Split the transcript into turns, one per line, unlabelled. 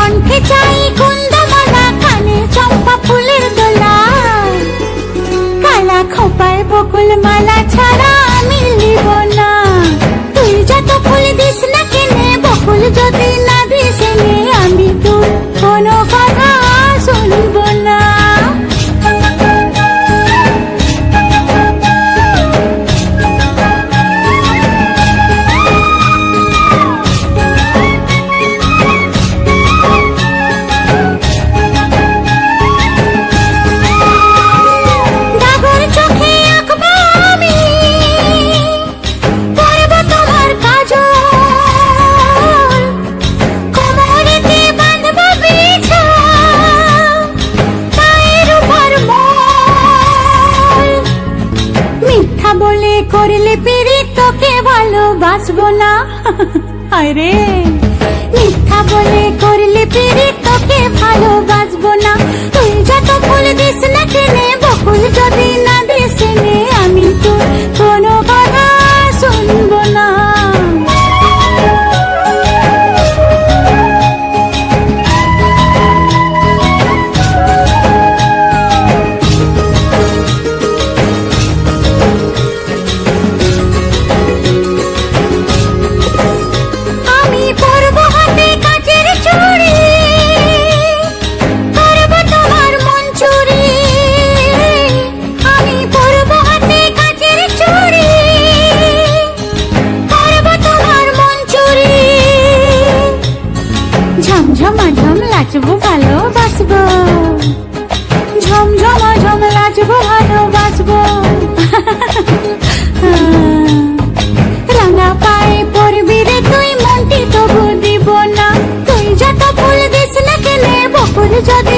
কণ্ঠে চাই কুন্দমালা, কানে চম্পা ফুলের দোলা, কালা খোপায় বকুল মালা ছাড়া আমি লিব না। তুই যত ফুল দিস না কেনে, বকুল যদি না দিস এনে, আমি তোর কোনো কথা শুনবো না। বলে করলে পিরি তোকে ভালোবাসবো না। আরে মিথ্যা বলে করলে পিরি তোকে ভালোবাসবো না। তুই যত ফুল দিস না কেনে, বকুল যদি না দিস নে, আমি তো কোনো কথা শুনবো না। ঝমঝমাঝম লাচবো ভালোবাসবো, ঝমঝমাঝম লাচবো ভালোবাসবো। রাঙা পায়ে পড়বি রে তুই, মনটি তবু দিব না। তুই যত ফুল দিস না কেনে, বকুল যদি